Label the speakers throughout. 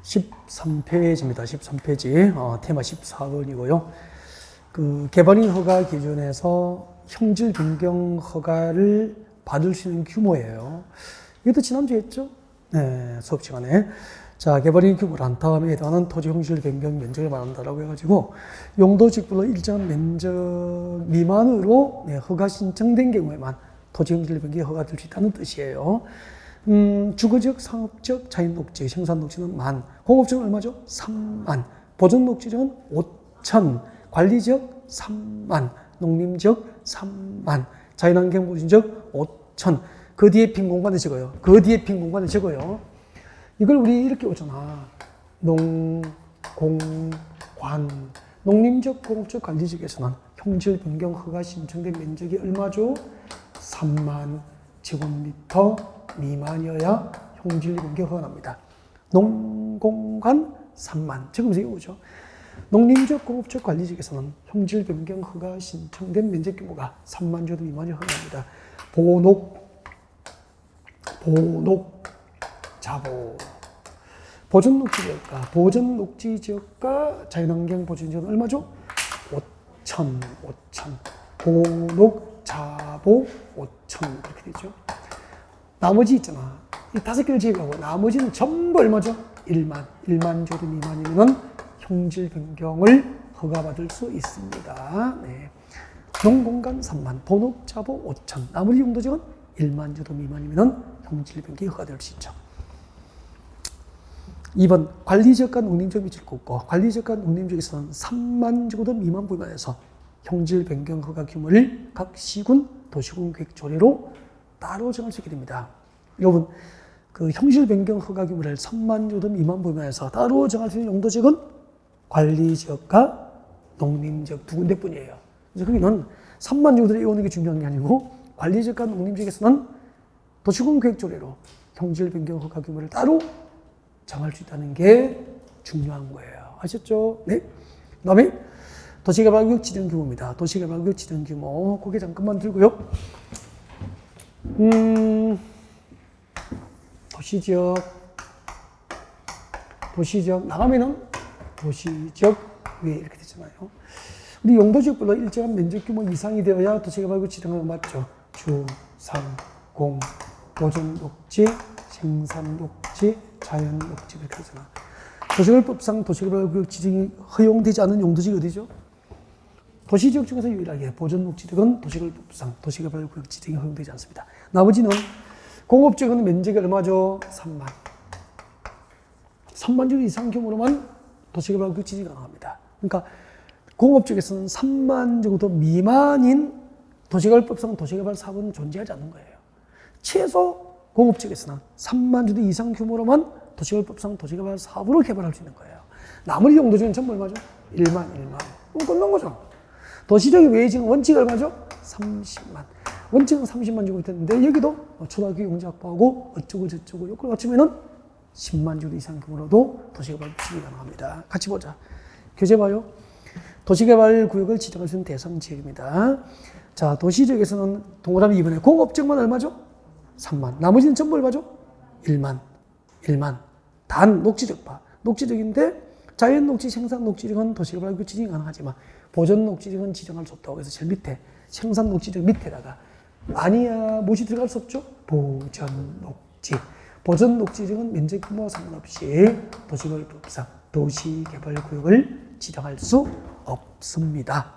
Speaker 1: 13페이지입니다. 13페이지. 테마 14번이고요. 그 개발인 허가 기준에서 형질 변경 허가를 받을 수 있는 규모예요. 이것도 지난주에 했죠? 네, 수업 시간에. 자, 개발인 규모란 다음에 해당하는 토지 형질 변경 면적을 말한다라고 해가지고 용도지구로 일정한 면적 미만으로 허가 신청된 경우에만 토지 형질 변경이 허가될 수 있다는 뜻이에요. 주거지역, 상업지역, 자연녹지, 생산녹지는 만, 공업지역은 얼마죠? 3만, 보존녹지역은 5천, 관리지역 3만, 농림지역 3만, 자연환경보존지역 5천. 그 뒤에 빈 공간을 적어요. 그 뒤에 빈 공간을 적어요. 이걸 우리 이렇게 오잖아. 농, 공, 관. 농림지역, 공업지역, 관리지역에서는 형질 변경 허가 신청된 면적이 얼마죠? 3만 제곱미터 미만이어야 형질 변경 허가 납니다. 농공간 3만. 지금 이게 오죠. 농림지역, 공업지역, 관리지역에서는 형질 변경 허가 신청된 면적 규모가 3만 제곱 미만이 허가납니다. 자보. 보존녹지지역과 자연환경보존지역은 얼마죠? 5천. 자보 5천. 이렇게 되죠. 나머지 있잖아. 이 5개를 제외하고 나머지는 전부 얼마죠? 1만 제곱 미만이면 형질 변경을 허가받을 수 있습니다. 네. 농공간 3만, 본옥, 자보 5천. 나머지 용도지역은 1만 제곱 미만이면 형질 변경이 허가될 수 있죠. 2번, 관리지역과 농림지역 미칠 곳과 관리지역과 농림지역에서는 3만 제곱 미만 부분에서 형질 변경 허가 규모를 각 시군, 도시군 계획 조례로 따로 정할 수 있게 됩니다. 여러분, 그 형질 변경 허가 규모를 3만 제곱 미만 부분에서 따로 정할 수 있는 용도지역은 관리지역과 농림지역 두 군데뿐이에요. 그래서 거기는 3만 제곱을 외우는 게 중요한 게 아니고 관리지역과 농림지역에서는 도시군 계획 조례로 형질 변경 허가 규모를 따로 정할 수 있다는 게 중요한 거예요. 아셨죠? 네. 그 다음에 도시개발구역 지정 규모입니다. 도시개발구역 지정 규모. 고개 잠깐만 들고요. 도시지역 나가면은 도시지역 위에 이렇게 되잖아요. 우리 용도지역별로 일정한 면적 규모 이상이 되어야 도시개발구역 지정을 맞죠. 주, 상, 공, 보존녹지, 생산녹지, 자연녹지 이렇게 되잖아. 도시개발법상 도시개발구역 지정이 허용되지 않은 용도지역이 어디죠? 도시지역 중에서 유일하게 보존녹지역은 도시개발법상 도시개발구역 지정이 허용되지 않습니다. 나머지는 공업지역은 면적이 얼마죠? 3만. 3만 제곱 이상 규모로만 도시개발구역 지정이 가능합니다. 그러니까 공업지역에서는 3만 제곱 미만인 도시개발법상 도시개발 사업은 존재하지 않는 거예요. 최소 공업지역에서는 3만 제곱 이상 규모로만 도시개발법상 도시개발 사업으로 개발할 수 있는 거예요. 나머지 용도지역은 전부 얼마죠? 1만. 그럼 끝난 거죠. 도시적인 외지는 원칙 얼마죠? 30만. 원칙은 30만 제곱미터인데 여기도 초등학교 용지 확보하고 어쩌고 저쩌고 요걸 맞추면은 10만 제곱 이상 규모로도 도시개발 지정이 가능합니다. 같이 보자. 교재 봐요. 도시개발 구역을 지정할 수 있는 대상 지역입니다. 자, 도시지역에서는 동그라미 2번에 공업지역만 얼마죠? 3만. 나머지는 전부 얼마죠? 1만. 단 녹지적 봐. 녹지적인데 자연녹지, 생산녹지적은 도시개발 지정이 가능하지만 보존녹지적은 지정할 수 없다고 해서 제일 밑에 생산녹지적 밑에다가 아니야 무엇이 들어갈 수 없죠? 보존녹지. 보존녹지적은 면적 규모와 상관없이 도시개발법상 도시개발구역을 지정할 수 없습니다.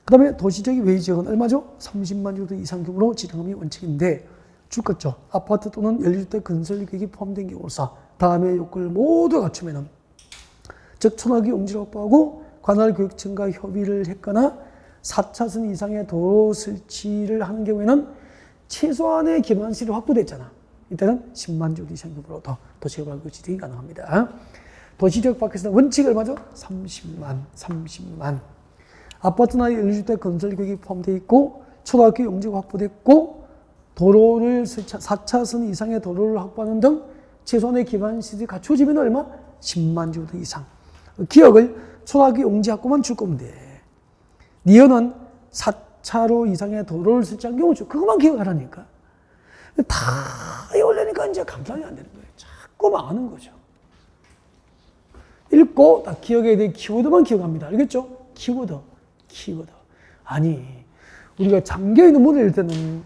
Speaker 1: 그 다음에 도시적인 외지역은 얼마죠? 30만 제곱 이상 규모로 지정함이 원칙인데 주거죠. 아파트 또는 연립주택 건설 계획이 포함된 경우로서 다음의 요건을 모두 갖추면은 즉 초등학교 용지를 확보하고 관할 교육청과 협의를 했거나 4차선 이상의 도로 설치를 하는 경우에는 최소한의 기반시설이 확보됐잖아. 이때는 10만 제곱 이상 규모로도 도시개발구역 지정이 가능합니다. 도시지역 밖에서는 원칙이 얼마죠? 30만. 아파트나 연립주택 건설 계획이 포함되어 있고 초등학교 용지가 확보됐고 도로를 4차선 이상의 도로를 확보하는 등 최소한의 기반시설이 갖춰지면 얼마? 10만 제곱 이상. 기억을 초등학교 용지 확보만 줄 거면 돼. 니은은 4차로 이상의 도로를 설치한 경우죠. 그것만 기억하라니까. 다 외우려니까 이제 감당이 안 되는 거예요. 자꾸 자꾸 망하는 거죠. 읽고 딱 기억해야 될 키워드만 기억합니다. 알겠죠? 키워드. 아니, 우리가 잠겨있는 문을 열 때는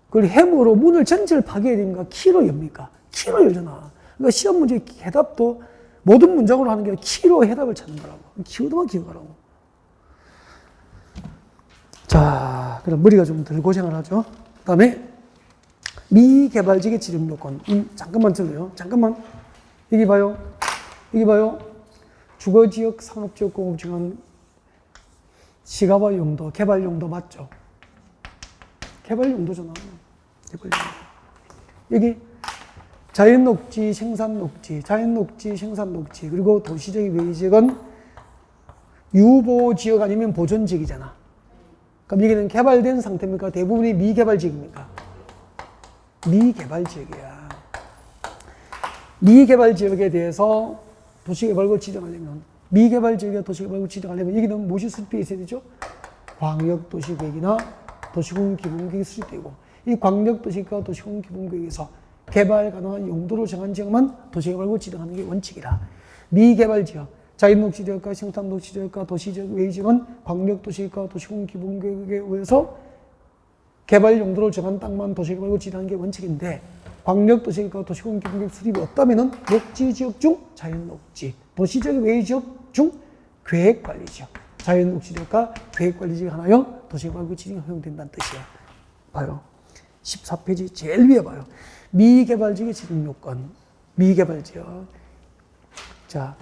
Speaker 1: 그걸 해머로 문을 전체를 파괴해야 됩니까? 키로 엽니까? 키로 열잖아. 그러니까 시험 문제 해답도 모든 문장으로 하는 게 아니라 키로 해답을 찾는 거라고. 키워드만 기억하라고. 자, 그럼 머리가 좀 덜 고생을 하죠. 그 다음에 미개발지의 지정 요건. 잠깐만 들어요. 잠깐만. 여기 봐요. 주거지역, 상업지역, 공업지역은 시가와 용도, 개발 용도 맞죠? 개발 용도잖아. 여기 자연 녹지, 생산 녹지, 그리고 도시적인 외지역은 유보 지역 아니면 보존 지역이잖아. 그럼 여기는 개발된 상태입니까? 대부분이 미개발 지역입니까? 미개발 지역이야. 미개발 지역에 대해서 도시개발구를 지정하려면, 미개발 지역에 도시개발구를 지정하려면 여기는 무엇이 수립되어 있어야 되죠? 광역도시계획이나 도시군기본계획이 수립되고, 이 광역도시계획과 도시군기본계획에서 개발 가능한 용도로 정한 지역만 도시개발구를 지정하는 게 원칙이라. 미개발 지역, 자연녹지지역과 생산녹지지역과 도시지역 외지역은 광역도시계획과 도시군기본계획에 의해서 개발 용도를 정한 땅만 도시개발구를 지정하는 게 원칙인데, 광역도시계획과 도시군기본계획 수립이 없다면은 녹지지역 중 자연녹지, 도시지역 외지역 중 계획관리지역, 자연녹지지역과 계획관리지역 하나여 도시개발구 지정이 허용된다는 뜻이에요. 봐요. 14페이지 제일 위에 봐요. 미개발지역의 지정 요건. 미개발지역. 자,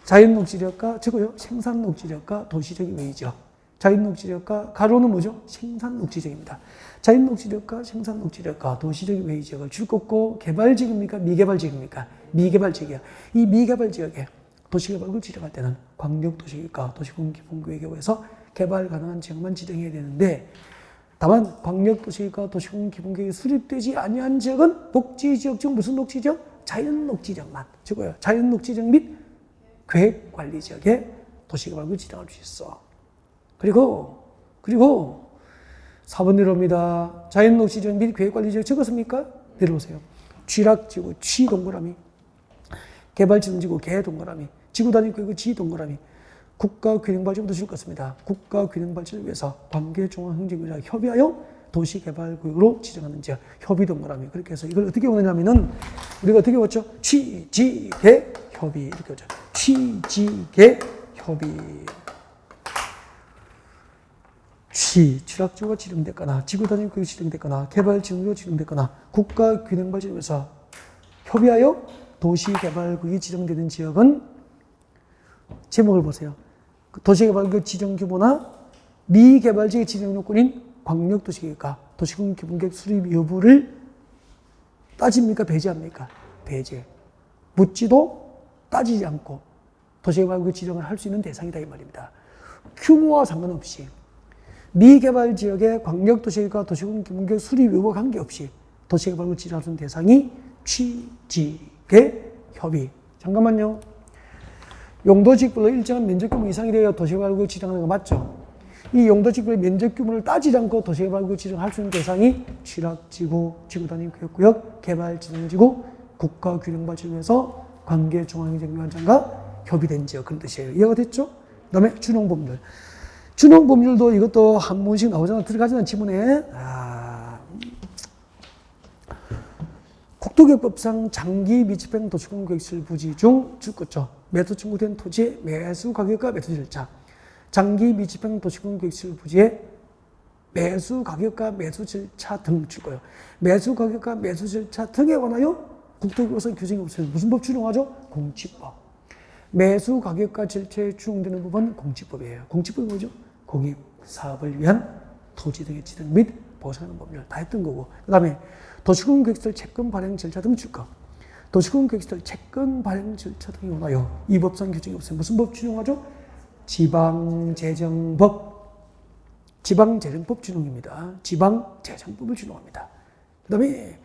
Speaker 1: 자연녹지지역과 적어요. 생산녹지지역과 도시적 외지역. 자연녹지지역과 가로는 뭐죠? 생산녹지지역입니다. 자연녹지지역과 생산녹지지역과 도시적 외지역을 줄 긋고 개발지역입니까? 미개발지역입니까? 미개발지역이야. 이 미개발지역에 도시개발구를 지정할 때는 광역도시계획과 도시군기본계획에 의해서 개발 가능한 지역만 지정해야 되는데, 다만 광역도시계획과 도시군기본계획이 수립되지 아니한 지역은 녹지지역 중 무슨 녹지지역? 자연녹지지역만 적어요. 자연녹지지역 및 계획관리지역에 도시개발구를 지정할 수 있어. 그리고 4번 내려옵니다. 자연녹지지역 및 계획관리지역 적었습니까? 내려오세요. 쥐락지구, 쥐 동그라미. 개발지능지구, 개 동그라미. 지구단위구역의 지 동그라미. 국가균형발전도 줄 것입니다. 국가균형발전을 위해서 관계중앙행정구역과 협의하여 도시개발구역으로 지정하는 지역. 협의 동그라미. 그렇게 해서 이걸 어떻게 보느냐면은 우리가 어떻게 봤죠? 취지개 협의 이렇게 보죠. 취지개 협의. 취락지구가 지정됐거나 지구단위구역이 지정됐거나 개발지능구역이 지정됐거나 국가균형발전을 위해서 협의하여 도시개발구역이 지정되는 지역은 제목을 보세요. 도시개발구역 지정 규모나 미개발지역 지정 요건인 광역도시계획과 도시군기본계획 수립 여부를 따집니까? 배제합니까? 배제. 묻지도 따지지 않고 도시개발구역 지정을 할 수 있는 대상이다 이 말입니다. 규모와 상관없이 미개발 지역의 광역도시계획과 도시군기본계획 수립 여부와 관계없이 도시개발구역 지정할 수 있는 대상이 취지계 협의. 잠깐만요. 용도지역별로 일정한 면적규모 이상이 되어 도시개발구역 지정하는 거 맞죠? 이 용도지역별로 면적규모를 따지지 않고 도시개발구역 지정할 수 있는 대상이 취락지구, 지구단위구역, 개발지능지구, 국가균형발전위에서 관계중앙행정기관장과 협의된 지역 그런 뜻이에요. 이해가 됐죠? 그 다음에 준용법률. 준용법률도 이것도 한 문씩 나오잖아. 들어가지는 지문에. 국토교육법상 장기 미집행 도시공계획실 부지 중 줄것죠. 매수 청구된 토지의 매수 가격과 매수 절차. 장기 미집행 도시공계획실 부지의 매수 가격과 매수 절차 등 줄거예요. 매수 가격과 매수 절차 등에 관하여 국토교육법상 규정이 없으면 무슨 법 준용하죠? 공치법. 매수 가격과 절차에 준용되는 법은 공치법이에요. 공치법이 뭐죠? 공익 사업을 위한 토지 등의 지정 및 보상하는 법률 다 했던 거고. 그 다음에 도시군계획시설 채권 발행 절차 등 줄 거. 도시군계획시설 채권 발행 절차 등에 관하여 이 법상 규정이 없으면 무슨 법 준용하죠? 지방재정법. 지방재정법 준용입니다. 지방재정법을 준용합니다. 그 다음에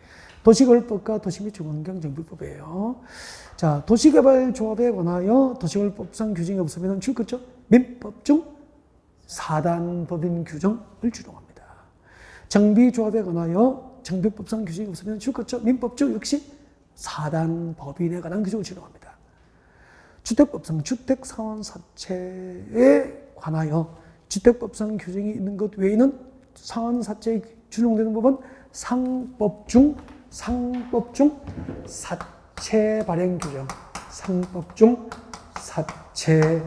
Speaker 1: 도시개발법과 도시및 중앙경정비법이에요. 자, 도시개발조합에 관하여 도시개발법상 규정이 없으면 줄 거죠? 민법 중 사단법인 규정을 준용합니다. 정비조합에 관하여 정비법상 규정이 없으면 줄 거죠? 민법 중 역시 4단 법인에 관한 규정을 적용합니다. 주택법상 주택상환사채에 관하여 주택법상 규정이 있는 것 외에는 상환사채에 준용되는 법은 상법 중 사채 발행 규정, 상법 중 사채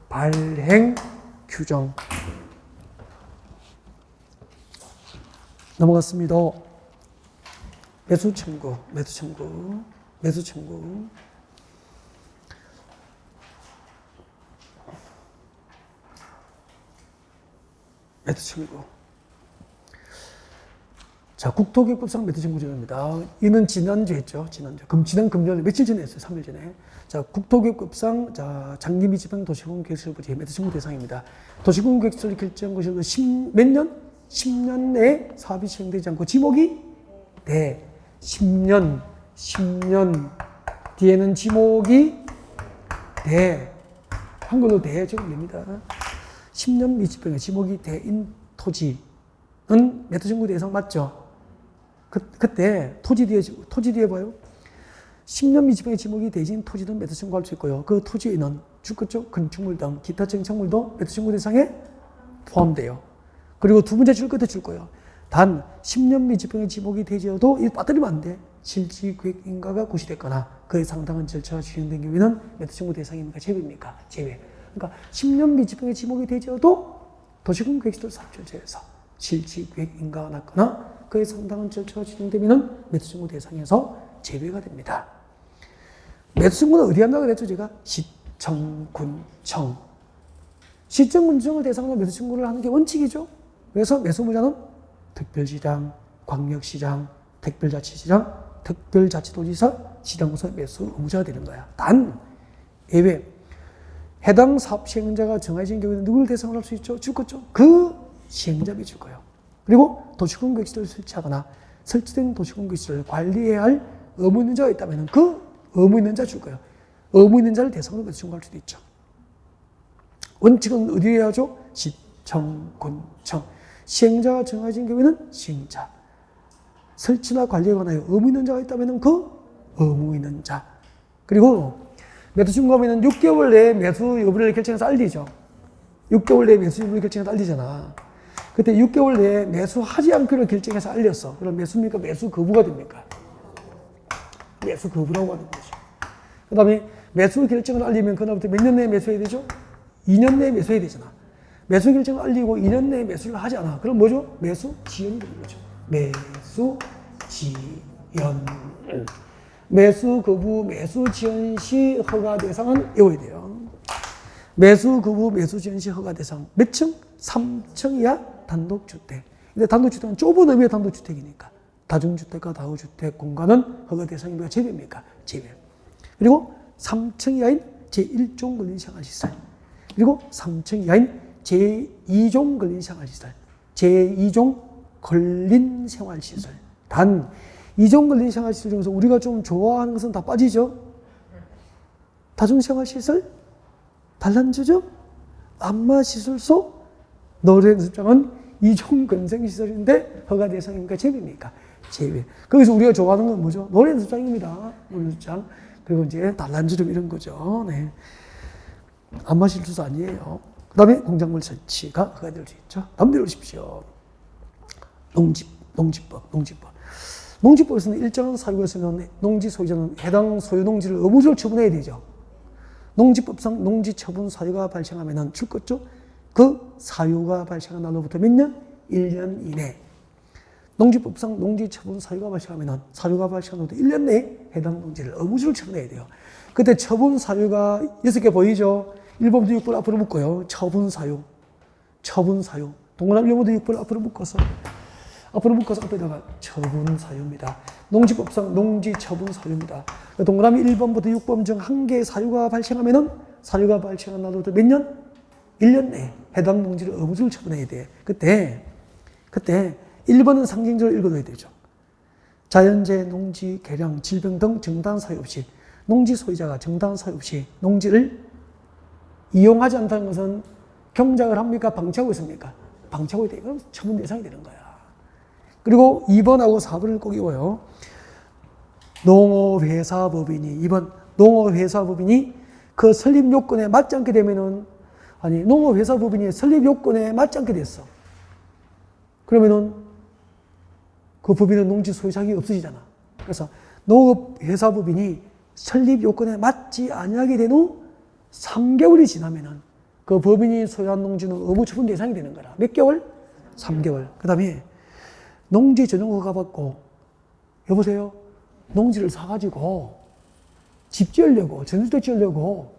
Speaker 1: 발행 규정. 넘어갔습니다. 매수 청구. 자, 국토기획법상 매수 청구 제도입니다. 이는 지난주 했죠. 지난 금요일 며칠 전에 했어요. 3일 전에. 자, 국토기획법상 장기미 지방 도시군 계획설부지 매수 청구 대상입니다. 도시군 계획설 결정 것이 몇 년? 10년 내에 사업이 시행되지 않고 지목이 돼. 10년 뒤에는 지목이 돼. 한글로 돼 적용됩니다. 10년 미지평에 지목이 돼인 토지는 매도 청구 대상 맞죠? 그때 토지 뒤에 봐요. 10년 미지평에 지목이 되진 토지는 매도 청구할 수 있고요. 그 토지에는 주거적 건축물 등 기타 정착물도 매도 청구 대상에 포함돼요. 그리고 두 번째 줄 끝에 줄 거예요. 단 10년 미지평에 지목이 되지어도 이 빠뜨리면 안 돼. 실지계획 인가가 고시됐거나 그에 상당한 절차가 진행된 경우에는 매도 청구 대상입니까? 제외입니까? 제외. 그러니까 10년 미지평에 지목이 되지어도 도시군 계획시설 사업절차에서 실지계획 인가가 났거나 그에 상당한 절차가 진행되면 매도 청구 대상에서 제외가 됩니다. 매도 청구는 어디 한다고 그랬죠? 제가 시청, 군청. 시청, 군청을 대상으로 매도 청구를 하는 게 원칙이죠. 그래서 매수무자는 특별시장, 광역시장, 특별자치시장, 특별자치도지사, 시장에서 매수 의무자가 되는 거야. 단 예외. 해당 사업 시행자가 정해진 경우에는 누구를 대상으로 할 수 있죠? 주거죠. 그 시행자가 줄 거예요. 그리고 도시군 계획시설을 설치하거나 설치된 도시군 계획시설을 관리해야 할 의무 있는 자가 있다면 그 의무 있는 자 줄 거예요. 의무 있는 자를 대상으로 매수 청구할 수도 있죠. 원칙은 어디에 해야죠? 시청, 군청. 시행자가 정해진 경우에는 시행자. 설치나 관리에 관하여 의무 있는 자가 있다면 그 의무 있는 자. 그리고 매수 청구하면 6개월 내에 매수 여부를 결정해서 알리죠. 6개월 내에 매수 여부를 결정해서 알리잖아. 그때 6개월 내에 매수하지 않기로 결정해서 알렸어. 그럼 매수입니까? 매수 거부가 됩니까? 매수 거부라고 하는 거죠. 그 다음에 매수 결정을 알리면 그다음부터 몇 년 내에 매수해야 되죠? 2년 내에 매수해야 되잖아. 매수 결정을 알리고 2년 내에 매수를 하지 않아. 그럼 뭐죠? 매수 지연이 되는 거죠. 매수 지연. 매수 거부, 매수 지연 시 허가 대상은 외워야 돼요. 매수 거부, 매수 지연 시 허가 대상 몇 층? 3층 이하 단독주택. 근데 단독주택은 좁은 의미의 단독주택이니까 다중주택과 다우주택 공간은 허가 대상입니까? 제외입니까? 제외. 그리고 3층 이하인 제1종 근린생활시설. 그리고 3층 이하인 제2종 근린생활시설. 제2종 근린생활시설. 단 2종 근린생활시설 중에서 우리가 좀 좋아하는 것은 다 빠지죠. 다중생활시설, 단란주점, 안마시설소, 노래연습장은 2종 근생시설인데 허가 대상입니까? 제외입니까? 제외. 거기서 우리가 좋아하는 건 뭐죠? 노래연습장입니다. 노래연습장. 그리고 이제 단란주점 이런 거죠. 네. 안마시설소 아니에요. 그 다음에 공작물 설치가 허가될 수 있죠. 다음 내려오십시오. 농지법. 농지법에서는 일정한 사유가 있으면 농지 소유자는 해당 소유 농지를 의무적으로 처분해야 되죠. 농지법상 농지 처분 사유가 발생하면 줄 것죠. 그 사유가 발생한 날로부터 몇 년? 1년 이내. 농지법상 농지 처분 사유가 발생하면 사유가 발생한 날로부터 1년 내에 해당 농지를 의무적으로 처분해야 돼요. 그때 처분 사유가 6개 보이죠? 1번부터 6번 앞으로 묶어요. 처분 사유. 동그라미 1번부터 6번 앞으로 묶어서 앞에다가 처분 사유입니다. 농지법상 농지 처분 사유입니다. 동그라미 1번부터 6번 중 한 개의 사유가 발생하면은 사유가 발생한 날로부터 몇 년? 1년 내에 해당 농지를 의무적으로 처분해야 돼. 그때 1번은 상징적으로 읽어둬야 되죠. 자연재해, 농지 개량, 질병 등 정당한 사유 없이 농지 소유자가 정당한 사유 없이 농지를 이용하지 않다는 것은 경작을 합니까? 방치하고 있습니까? 방치하고 있다. 그럼 처분 대상이 되는 거야. 그리고 2번하고 4번을 꼭 외워요. 농업회사법인이 2번 농업회사법인이 그 설립 요건에 맞지 않게 되면은 아니 농업회사법인이 설립 요건에 맞지 않게 됐어. 그러면은 그 법인은 농지 소유 자격이 없어지잖아. 그래서 농업회사법인이 설립 요건에 맞지 아니하게 된 후 3개월이 지나면은 그 법인이 소유한 농지는 의무 처분 대상이 되는 거라. 몇 개월? 3개월. 그 다음에 농지 전용 허가 받고 여보세요? 농지를 사가지고 집 지으려고 전주택 지으려고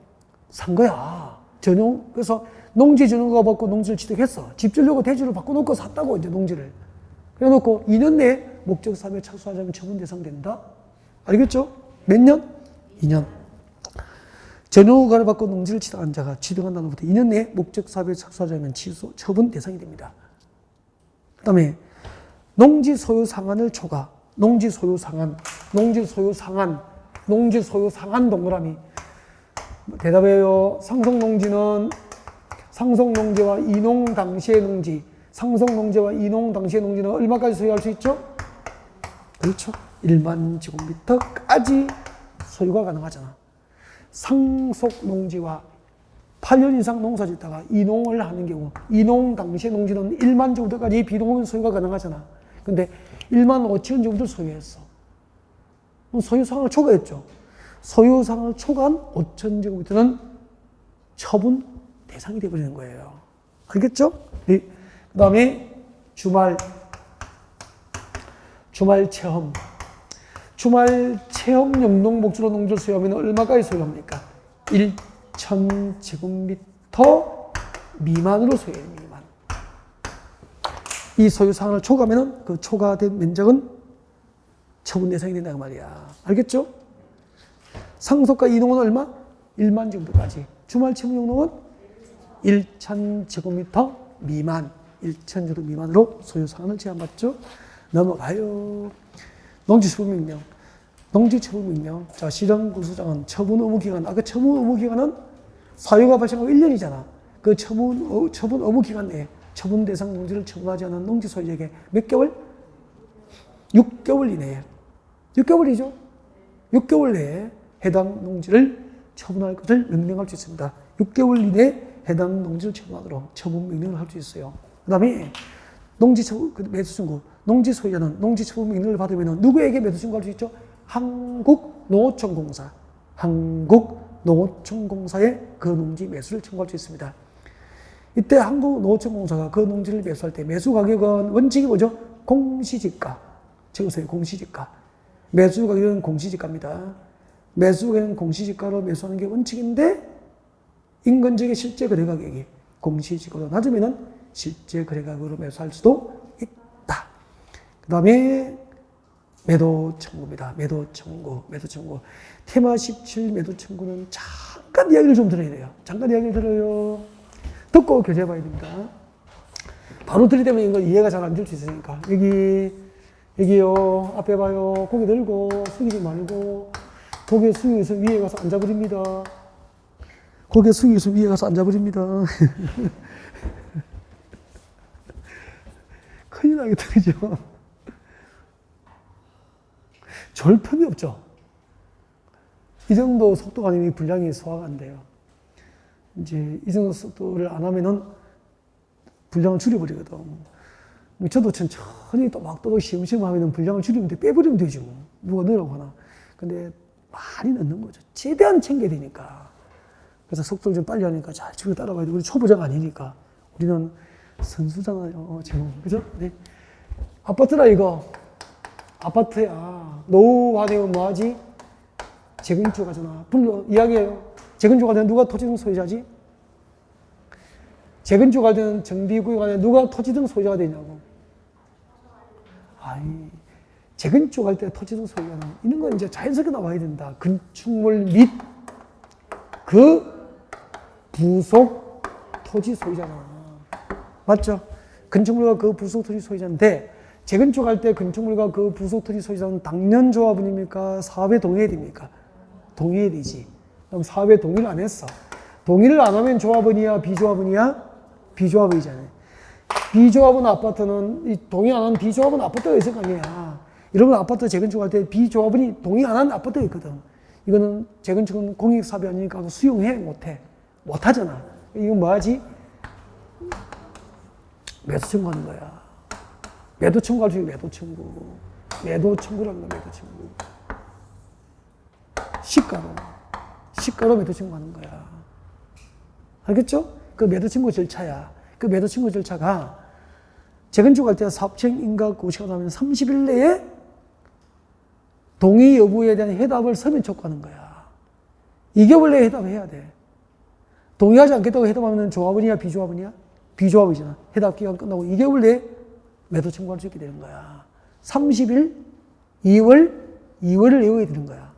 Speaker 1: 산 거야. 전용. 그래서 농지 전용 허가 받고 농지를 취득했어. 집 지으려고 대주를 바꿔놓고 샀다고 이제 농지를. 그래놓고 2년 내에 목적 사업에 착수하자면 처분 대상 된다. 알겠죠? 몇 년? 2년. 전용 허가를 받고 농지를 취득한 자가 취득한 날로부터 2년 내에 목적 사업에 착수하자면 취소 처분 대상이 됩니다. 그다음에 농지 소유 상한을 초과. 농지 소유 상한 동그라미. 대답해요. 상속농지와 이농 당시의 농지. 상속농지와 이농 당시의 농지는 얼마까지 소유할 수 있죠? 그렇죠. 1만 제곱미터까지 소유가 가능하잖아. 상속농지와 8년 이상 농사 짓다가 이농을 하는 경우, 이농 당시의 농지는 1만 제곱미터까지 비농은 소유가 가능하잖아. 근데 1만 5천 제곱미터 소유했어. 소유상을 초과했죠. 소유상을 초과한 5천 제곱미터는 처분 대상이 되어버리는 거예요. 알겠죠? 네. 그 다음에 주말 체험. 주말 체험 영농 목주로 농지를 소유하면 얼마까지 소유합니까? 1,000 제곱미터 미만으로 소유해요. 미만. 이 소유상을 초과하면 그 초과된 면적은 처분 대상이 된다는 말이야. 알겠죠? 상속과 이농은 얼마? 1만 제곱미터까지. 주말 체험 영농은 1,000 제곱미터 미만. 1,000 제곱 미만으로 소유상을 제한받죠. 넘어가요. 농지처분명령. 농지처분명령. 자, 실형구수장은 처분 의무기간. 아까 처분 의무기간은 사유가 발생하고 1년이잖아. 그 처분 의무기간 내에 처분 대상 농지를 처분하지 않은 농지 소유자에게 몇 개월? 6개월 이내에. 6개월이죠? 6개월 내에 해당 농지를 처분할 것을 명령할 수 있습니다. 6개월 이내에 해당 농지를 처분하도록 처분 명령을 할 수 있어요. 그 다음에 매수 청구. 농지 소유자는 농지 처분 명령을 받으면 누구에게 매수 청구할 수 있죠? 한국농어촌공사. 한국농어촌공사에 그 농지 매수를 청구할 수 있습니다. 이때 한국농어촌공사가 그 농지를 매수할 때 매수 가격은 원칙이 뭐죠? 공시지가. 적으세요. 공시지가. 매수 가격은 공시지가입니다. 매수 가격은 공시지가로 매수하는 게 원칙인데 인근지역의 실제 거래 가격이 공시지가로 낮으면은 실제 거래 가격으로 매수할 수도 있다. 그 다음에 매도 청구입니다. 매도 청구. 테마 17 매도 청구는 잠깐 이야기를 좀 들어야 돼요. 잠깐 이야기를 들어요. 듣고 교재해 봐야 됩니다. 바로 들이대면 이거 이해가 잘 안 될 수 있으니까. 여기요. 앞에 봐요. 고개 들고 숙이지 말고 고개 숙여서 위에 가서 앉아버립니다. 고개 숙여서 위에 가서 앉아버립니다. 큰일 나겠다, 그죠? 절편이 없죠? 이 정도 속도가 아니면 분량이 소화가 안 돼요. 이제 이 정도 속도를 안 하면은 분량을 줄여버리거든. 저도 천천히 또박또박 시험시험 하면은 분량을 줄이면 돼. 빼버리면 되지 뭐. 누가 넣으라고 하나. 근데 많이 넣는 거죠. 최대한 챙겨야 되니까. 그래서 속도를 좀 빨리 하니까 잘 지금 따라가야 돼. 우리 초보자가 아니니까. 우리는 선수잖아요. 지금. 그죠? 네. 아파트라 이거. 아파트야. 노후화 되면 뭐하지? 재건축하잖아. 이야기해요. 재건축할 때는 누가 토지등 소유자지? 재건축할 때는 정비구역할 때는 누가 토지등 소유자가 되냐고. 재건축할 때 토지등 소유자는 이런 건 이제 자연스럽게 나와야 된다. 건축물 및 그 부속 토지 소유자잖아. 맞죠? 건축물과 그 부속 토지 소유자인데 재건축할 때 건축물과 그 부속 토지 소유자는 당연 조합원입니까? 사업에 동의해야 됩니까? 동의해야 되지. 그럼 사업에 동의를 안 했어. 동의를 안 하면 조합원이야? 비조합원이야? 비조합원이잖아요. 비조합원 아파트는 동의 안 하는 비조합원 아파트가 있을 거 아니야. 여러분 아파트 재건축할 때 비조합원이 동의 안 하는 아파트가 있거든. 이거는 재건축은 공익사업이 아니니까 수용해? 못해? 못하잖아. 이건 뭐하지? 매도 청구하는 거야. 매도 청구할 수 있는 매도 청구. 매도 청구라는 거야, 매도 청구. 시가로 매도 청구하는 거야. 알겠죠? 그 매도 청구 절차야. 그 매도 청구 절차가 재건축할 때 사업시행 인가 고시가 나면 30일 내에 동의 여부에 대한 해답을 서면 촉구하는 거야. 2개월 내에 해답해야 돼. 동의하지 않겠다고 해답하면 조합원이야, 비조합원이야? 비조합이잖아. 해답 기간 끝나고 2개월 내에 매도 청구할 수 있게 되는 거야. 30일, 2월을 외워야 되는 거야.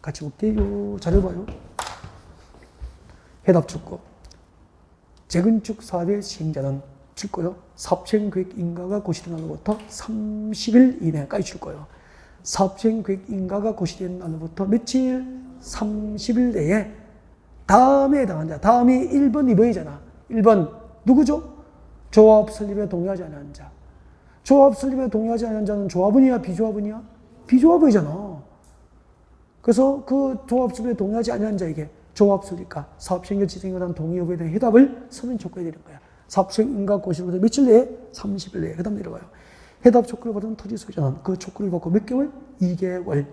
Speaker 1: 같이 볼게요. 자료 봐요. 해답 촉구. 재건축 사업의 시행자는 줄 거요. 사업시행 계획 인가가 고시된 날로부터 30일 이내까지 줄 거예요. 사업시행 계획 인가가 고시된 날로부터 며칠? 30일 내에 다음에 해당한 자. 다음이 1번, 2번이잖아. 1번 누구죠? 조합 설립에 동의하지 않은 자. 조합 설립에 동의하지 않은 자는 조합원이야, 비조합원이야? 비조합원이잖아. 그래서 그 조합 설립에 동의하지 않은 자에게 조합 설립과 사업 시행자 지정에 관한 동의 여부에 대한 해답을 서면 촉구해야 되는 거야. 사업 시행 인가 고시로부터 며칠 내에? 30일 내에. 해답 내려와요. 해답 촉구를 받은 토지 소유자는 그 촉구를 받고 몇 개월? 2개월.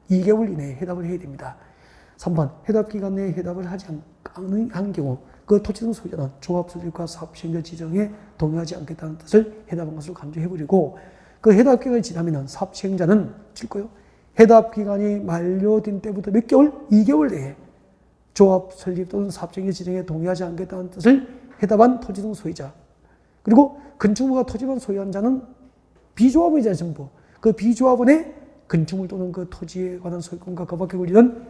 Speaker 1: 2개월 이내에 해답을 해야 됩니다. 3번. 해답 기간 내에 해답을 하지 않은 경우 그 토지 소유자는 조합 설립과 사업 시행자 지정에 동의하지 않겠다는 뜻을 해답한 것으로 간주해버리고 그 해답 기간이 지나면 사업 시행자는 줄 거요. 해답 기간이 만료된 때부터 몇 개월? 2개월 내에 조합 설립 또는 사업 시행자 지정에 동의하지 않겠다는 뜻을 해답한 토지 등 소유자. 그리고 건축물과 토지만 소유한 자는 비조합원이잖아요, 전부. 그 비조합원의 건축물 또는 그 토지에 관한 소유권과 그 밖의 권리는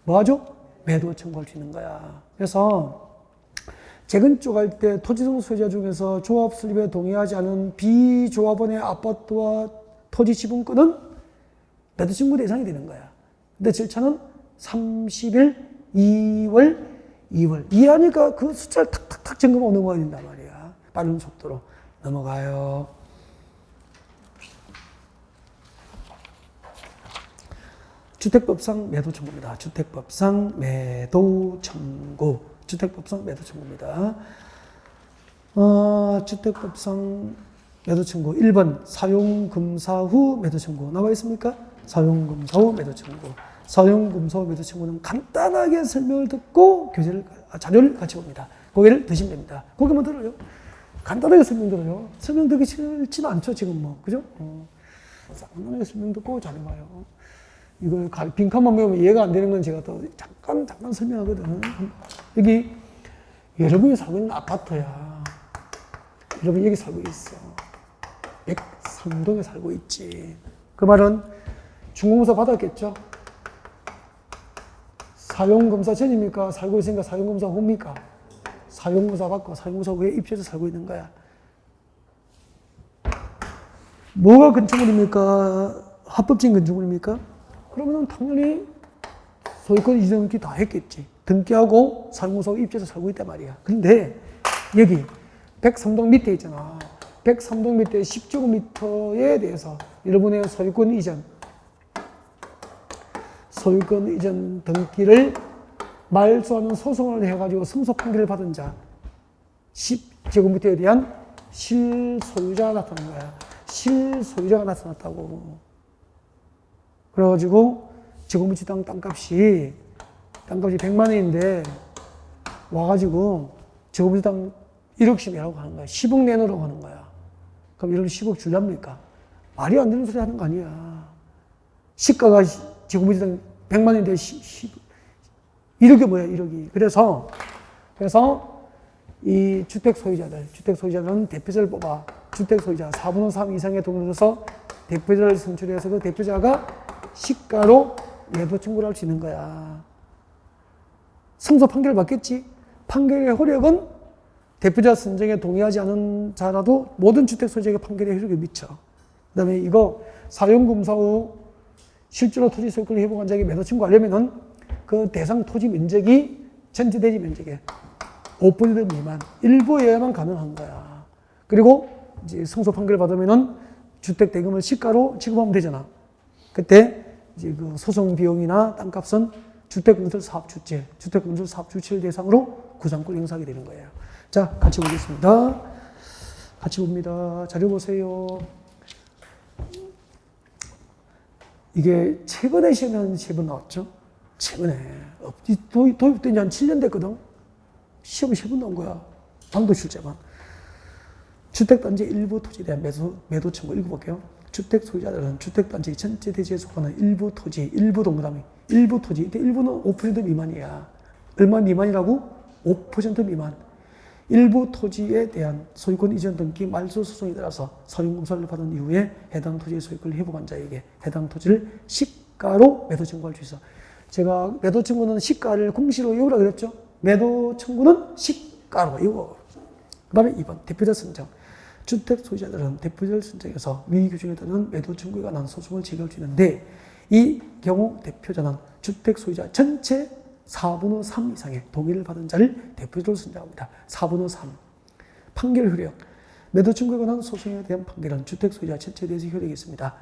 Speaker 1: 뭐하죠? 매도 청구할 수 있는 거야. 그래서 재건축할 때 토지 등 소유자 중에서 조합 설립에 동의하지 않은 비조합원의 아파트와 토지 지분권은 매도 청구 대상이 되는 거야. 근데 절차는 30일, 2월. 이해하니까 그 숫자를 탁탁탁 점검하고 넘어가야 된단 말이야. 빠른 속도로 넘어가요. 주택법상 매도 청구입니다. 주택법상 매도 청구. 주택법상 매도 청구입니다. 주택법상 매도 청구. 1번 사용검사 후 매도 청구. 나와 있습니까? 사용검사 후 매도 청구. 사용검사 후 매도 청구는 간단하게 설명을 듣고 자료를 같이 봅니다. 고개를 드시면 됩니다. 고개만 들어요. 간단하게 설명 들어요. 설명 듣기 싫지는 않죠, 지금 뭐. 그죠? 간단하게 설명 듣고 자료 봐요. 이걸 빈칸만 보면 이해가 안 되는 건 제가 또 잠깐 설명하거든. 여기 여러분이 살고 있는 아파트야. 여러분 여기 살고 있어. 103동에 살고 있지. 그 말은 중공사 받았겠죠? 사용검사 전입니까? 살고 있으니까 사용검사 후입니까? 사용검사 받고 사용검사 후에 입주해서 살고 있는 거야. 뭐가 건축물입니까? 합법적인 건축물입니까? 그러면 당연히 소유권 이전 등기 다 했겠지. 등기하고 사용검사 후 입주해서 살고 있단 말이야. 근데 여기 103동 밑에 있잖아. 103동 밑에 10제곱미터에 대해서 여러분의 소유권 이전 등기를 말소하는 소송을 해가지고 승소 판결을 받은 자 10제곱미터에 대한 실소유자가 나타난 거야. 실소유자가 나타났다고. 그래가지고 제곱미터당 땅값이 100만 원인데 와가지고 제곱미터당 1억씩 내라고 하는 거야. 10억 내놓으라고 하는 거야. 그럼 이런 10억 줄랍니까? 말이 안 되는 소리 하는 거 아니야. 시가가 제곱미터당 100만 원인데 1억이 뭐야, 1억이. 그래서 이 주택 소유자들은 대표자를 뽑아. 주택 소유자 4분의 3 이상의 돈을 들어서 대표자를 선출해서 그 대표자가 시가로 매도 청구를 할 수 있는 거야. 승소 판결을 받겠지. 판결의 효력은 대표자 선정에 동의하지 않은 자라도 모든 주택 소유자에게 판결의 효력을 미쳐. 그 다음에 이거 사용검사 후 실제로 토지 소유권을 회복한 자에게 매도 청구하려면은 그 대상 토지 면적이 전체 대지 면적의 5% 미만, 일부여야만 가능한 거야. 그리고 이제 승소 판결을 받으면은 주택 대금을 시가로 지급하면 되잖아. 그때 이제 그 소송 비용이나 땅값은 주택건설 사업주체, 주택건설 사업주체를 대상으로 구상권 행사하게 되는 거예요. 자, 같이 보겠습니다. 같이 봅니다. 자료 보세요. 이게 최근에 시험에 세 번 나왔죠? 최근에. 도입된 지 한 7년 됐거든? 시험이 3번 나온 거야. 방도 실제만. 주택단지 일부 토지에 대한 매도 청구 읽어볼게요. 주택 소유자들은 주택단지 전체 대지에 속하는 일부 토지, 일부 동그라미, 일부 토지. 이때 일부는 5% 미만이야. 얼마 미만이라고? 5% 미만. 일부 토지에 대한 소유권 이전 등기 말소 소송에 따라서 사용공사를 받은 이후에 해당 토지의 소유권을 회복한 자에게 해당 토지를 시가로 매도 청구할 수 있어. 제가 매도 청구는 시가를 공시로 외우라 그랬죠? 매도 청구는 시가로 외워. 그 다음에 2번 대표자 선정. 주택 소유자들은 대표자를 선정해서 위 규정에 따른 매도 청구에 관한 소송을 제기할 수 있는데 이 경우 대표자는 주택 소유자 전체 4분의 3 이상의 동의를 받은 자를 대표자로 선정합니다. 4분의 3. 판결 효력. 매도 청구에 관한 소송에 대한 판결은 주택 소유자 전체에 대해서 효력이 있습니다.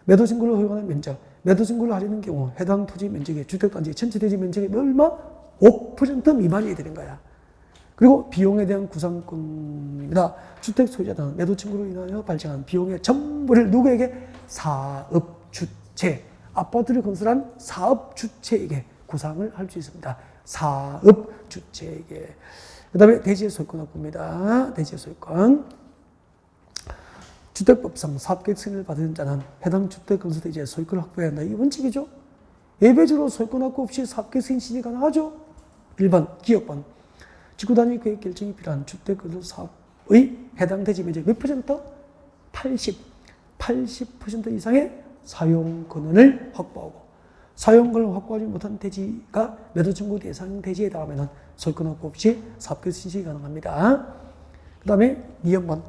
Speaker 1: 매도 청구를 허용하는 면적. 매도 청구를 하려는 경우 해당 토지 면적의 주택단지 전체 대지 면적의 얼마? 5% 미만이 되는 거야. 그리고 비용에 대한 구상권입니다. 주택 소유자는 매도 청구로 인하여 발생한 비용의 전부를 누구에게? 사업주체. 아파트를 건설한 사업주체에게 구상을 할 수 있습니다. 사업주체에게. 그 다음에 대지의 소유권 확보입니다. 대지의 소유권. 주택법상 사업계획 승인을 받은 자는 해당 주택 건설 대지의 소유권을 확보해야 한다. 이게 원칙이죠. 예외적으로 소유권 확보 없이 사업계획 승인 신청이 가능하죠. 1번 기업번. 지구단위 계획 결정이 필요한 주택 건설 사업의 해당 대지 면적 몇 %? 80% 이상의 사용권을 확보하고 사용권을 확보하지 못한 대지가 매도 청구 대상 대지에 해당하면 소유권 확보 없이 사업계획 신청이 가능합니다. 그 다음에 2번만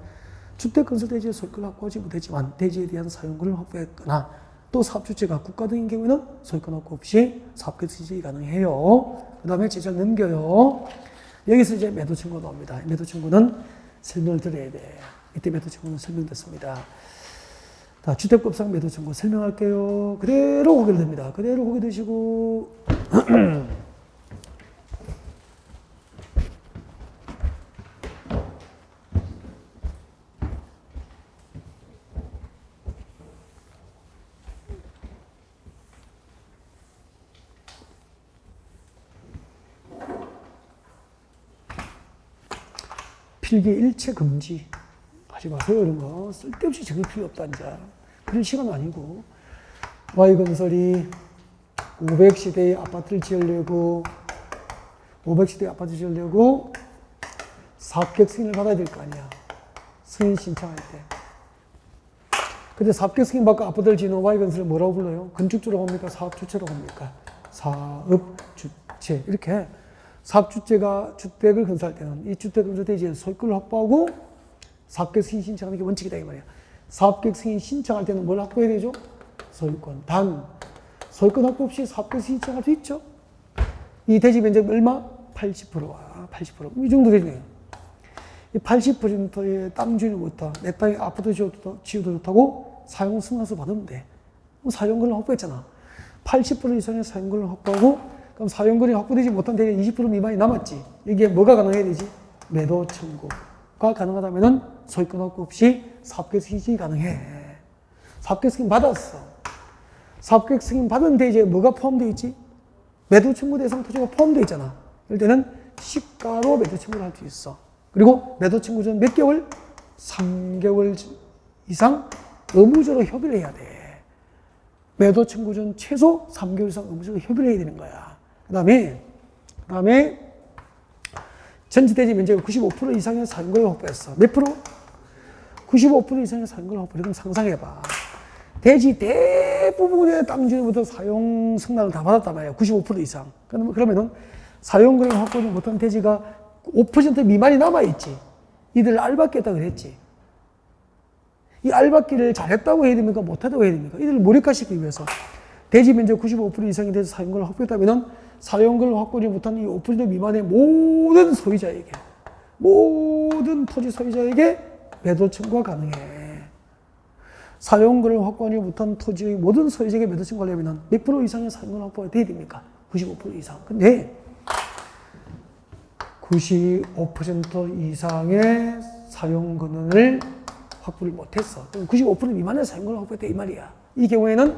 Speaker 1: 주택 건설 대지의 소유권을 확보하지 못했지만 대지에 대한 사용권을 확보했거나 또 사업주체가 국가 등인 경우에는 소유권 확보 없이 사업계획 신청이 가능해요. 그 다음에 제작 넘겨요. 여기서 이제 매도 청구가 나옵니다. 매도 청구는 설명을 드려야 돼. 이때 매도 청구는 설명됐습니다. 자, 주택법상 매도 청구 설명할게요. 그대로 고개를 듭니다. 그대로 고개 드시고 필기 일체 금지 하지 마세요. 이런 거 쓸데없이 적을 필요 없다. 이제 그럴 시간 아니고 Y건설이 500세대의 아파트를 지으려고 500세대의 아파트 지으려고 사업계획 승인을 받아야 될 거 아니야. 승인 신청할 때. 근데 사업계획 승인 받고 아파트를 지는 Y건설을 뭐라고 불러요? 건축주라고 합니까? 사업주체라고 합니까? 사업주체. 이렇게 사업주체가 주택을 건설할 때는 이 주택 건설 대지에 소유권을 확보하고 사업계획 승인 신청하는 게 원칙이다 이 말이야. 사업계획 승인 신청할 때는 뭘 확보해야 되죠? 소유권. 단 소유권 확보 없이 사업계획 승인 신청할 수 있죠. 이 대지 면적 얼마? 80%와 80%. 이 정도 되네요. 이 80%의 땅 주인으로부터 내 땅에 아파트 지어도 좋다고 사용 승낙서 받으면 돼. 그럼 사용권을 확보했잖아. 80% 이상의 사용권을 확보하고 그럼 사용권이 확보되지 못한 대지 20% 미만이 남았지. 여기에 뭐가 가능해야 되지? 매도 청구가 가능하다면 소유권 확보 없이 사업계획 승인이 가능해. 사업계획 승인 받았어. 사업계획 승인 받은 대지에 뭐가 포함되어 있지? 매도 청구 대상 토지가 포함되어 있잖아. 이럴 때는 시가로 매도 청구를 할 수 있어. 그리고 매도 청구 전 몇 개월? 3개월 이상 의무적으로 협의를 해야 돼. 매도 청구 전 최소 3개월 이상 의무적으로 협의를 해야 되는 거야. 그 다음에 전체 대지 면적의 95% 이상의 사용권을 확보했어. 몇 프로? 95% 이상의 사용권을 확보해. 그럼 상상해봐. 대지 대부분의 땅 주인부터 사용 승낙을 다 받았단 말이야. 95% 이상. 그러면은 사용권을 확보하지 못한 대지가 5% 미만이 남아있지. 이들 알받기 했다고 그랬지. 이 알받기를 잘했다고 해야 됩니까? 못했다고 해야 됩니까? 이들을 무력화시키기 위해서 대지 면적 95% 이상이 돼서 사용권을 확보했다면 사용권을 확보하지 못한 이 5% 미만의 모든 소유자에게, 모든 토지 소유자에게 매도 청구가 가능해. 사용권을 확보하지 못한 토지의 모든 소유자에게 매도 청구를 하려면 몇 프로 이상의 사용권 확보가 돼야 됩니까? 95% 이상. 근데 95% 이상의 사용권을 확보를 못했어. 그럼 95% 미만의 사용권을 확보했다 이 말이야. 이 경우에는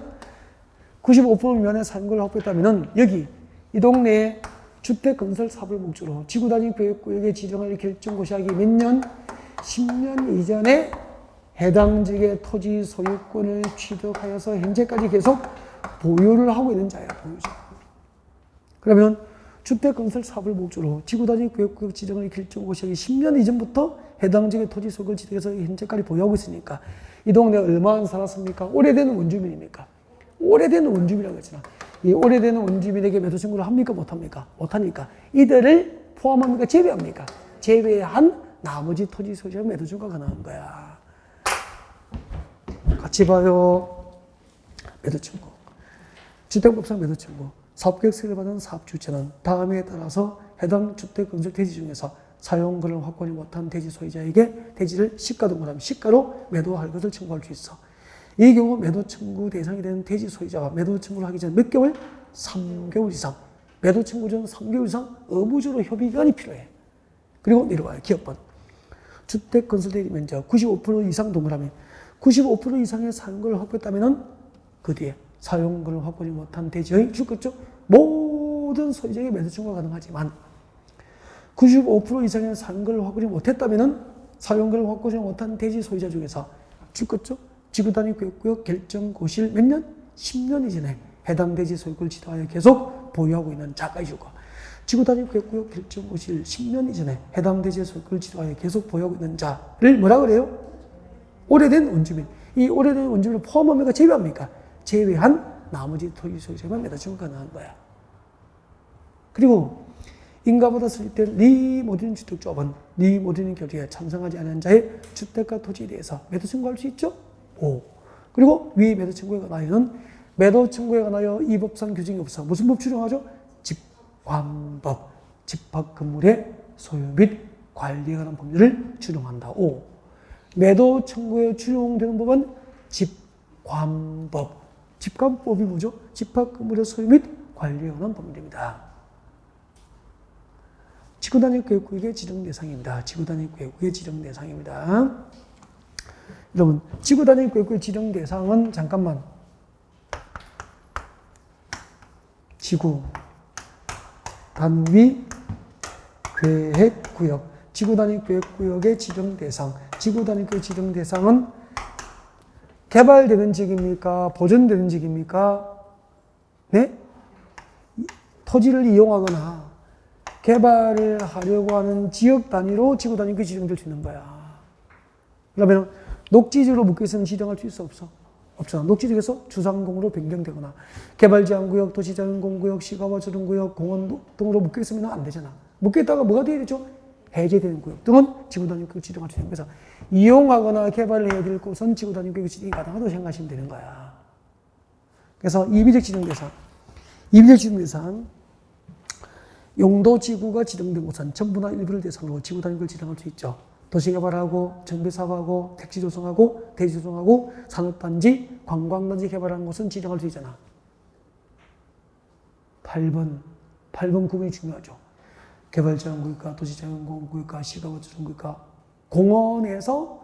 Speaker 1: 95% 미만의 사용권을 확보했다면 여기 이 동네에 주택 건설 사업을 목적으로 지구단위 계획구역에 지정할 결정 고시하기 몇 년? 10년 이전에 해당 지역의 토지 소유권을 취득하여서 현재까지 계속 보유를 하고 있는 자야, 보유자. 그러면 주택 건설 사업을 목적으로 지구단위 계획구역 지정을 결정 고시하기 10년 이전부터 해당 지역의 토지 소유권을 취득해서 현재까지 보유하고 있으니까 이 동네에 얼마나 살았습니까? 오래된 원주민입니까? 오래된 원주민이라고 했잖아. 이 오래된 원주민에게 매도 청구를 합니까? 못합니까? 못하니까 이들을 포함합니까? 제외합니까? 제외한 나머지 토지 소유자가 매도 청구가 가능한 거야. 같이 봐요. 매도 청구. 주택법상 매도 청구. 사업계획서를 받은 사업주체는 다음에 따라서 해당 주택 건설 대지 중에서 사용권을 확보하지 못한 대지 소유자에게 대지를 시가 등록하면 시가로 매도할 것을 청구할 수 있어. 이 경우 매도 청구 대상이 되는 대지 소유자와 매도 청구를 하기 전 몇 개월? 3개월 이상. 매도 청구 전 3개월 이상 의무적으로 협의기간이 필요해. 그리고 내려와요. 기업번. 주택 건설 대지 면적 95% 이상 동그라미. 95% 이상의 사용권을 확보했다면 그 뒤에 사용권을 확보하지 못한 대지의 주택 모든 소유자에게 매도 청구가 가능하지만 95% 이상의 사용권을 확보하지 못했다면 사용권을 확보하지 못한 대지 소유자 중에서 지구단위 계획구역 결정 고시일 몇 년? 10년 이전에 해당 대지 소유권을 취득하여 계속 보유하고 있는 자가 이주고 지구단위 계획구역 결정 고시일 10년 이전에 해당 대지 소유권을 취득하여 계속 보유하고 있는 자를 뭐라 그래요? 오래된 원주민. 이 오래된 원주민을 포함합니까? 제외합니까? 제외한 나머지 토지 소유자만 매도 청구가 가능한 거야. 그리고 인가보다 설립된 리모델링 주택조합은 리모델링 결의에 찬성하지 않은 자의 주택과 토지에 대해서 매도 청구할 수 있죠? 5. 그리고 위 매도 청구에 관하여는 매도 청구에 관하여 이 법상 규정이 없어. 무슨 법 추정하죠? 집관법. 집합 건물의 소유 및 관리에 관한 법률을 추정한다. 5. 매도 청구에 추용되는 법은 집관법. 집관법이 뭐죠? 집합 건물의 소유 및 관리에 관한 법률입니다. 지구단위 계획구역의 지정 대상입니다. 지구단위 계획구역의 지정 대상입니다. 여러분, 지구단위 계획구역 지정 대상은 잠깐만. 지구 단위 계획구역. 지구단위 계획구역의 지정 대상. 지구단위 계획 지정 대상은 개발되는 지역입니까? 보존되는 지역입니까? 네? 토지를 이용하거나 개발을 하려고 하는 지역 단위로 지구 단위가 지정될 수 있는 거야. 그러면 녹지지로 묶여있으면 지정할 수 있어? 없어? 없잖아. 녹지지에서 주상공으로 변경되거나 개발제한구역, 도시자연공구역, 시가와조정구역, 공원 등으로 묶여있으면 안 되잖아. 묶여있다가 뭐가 돼야 되죠? 해제되는 구역 등은 지구 단위로 지정할 수 있는 거야. 그래서 이용하거나 개발을 해야 될 곳은 지구 단위로 지정이 가능하다고 생각하시면 되는 거야. 그래서 이비적 지정 대상. 이비적 지정 대상. 용도지구가 지정된 곳은 전부나 일부를 대상으로 지구 단위를 지정할 수 있죠. 도시개발하고 정비사업하고 택지 조성하고 대지 조성하고 산업단지, 관광단지 개발하는 곳은 지정할 수 있잖아. 8번 구분이 중요하죠. 개발제한구역과 도시자연공원구역과 시가와조정구역과 공원에서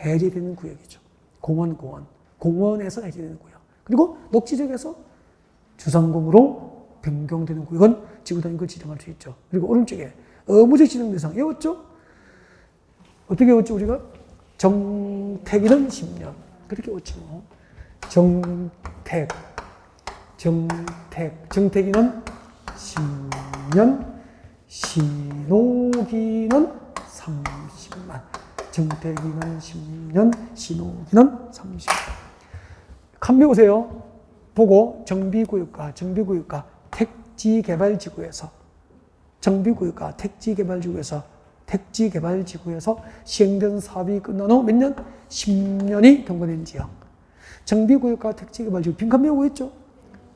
Speaker 1: 해제되는 구역이죠. 공원에서 해제되는 구역. 그리고 녹지지역에서 주상공으로 변경되는 구역은 지구단위를 지정할 수 있죠. 그리고 오른쪽에 의무적 지정 대상 외웠죠? 어떻게 외웠죠 우리가? 정택이는 10년. 그렇게 외웠지 뭐. 정택이는 10년, 신호기는 30만. 정택이는 10년, 신호기는 30만. 칸 배우세요. 보고 정비구역과 택지개발지구에서 택지개발지구에서 시행된 사업이 끝난 후 몇 년? 10년이 경과된 지역. 정비구역과 택지개발지구 빈칸 메우고 있죠?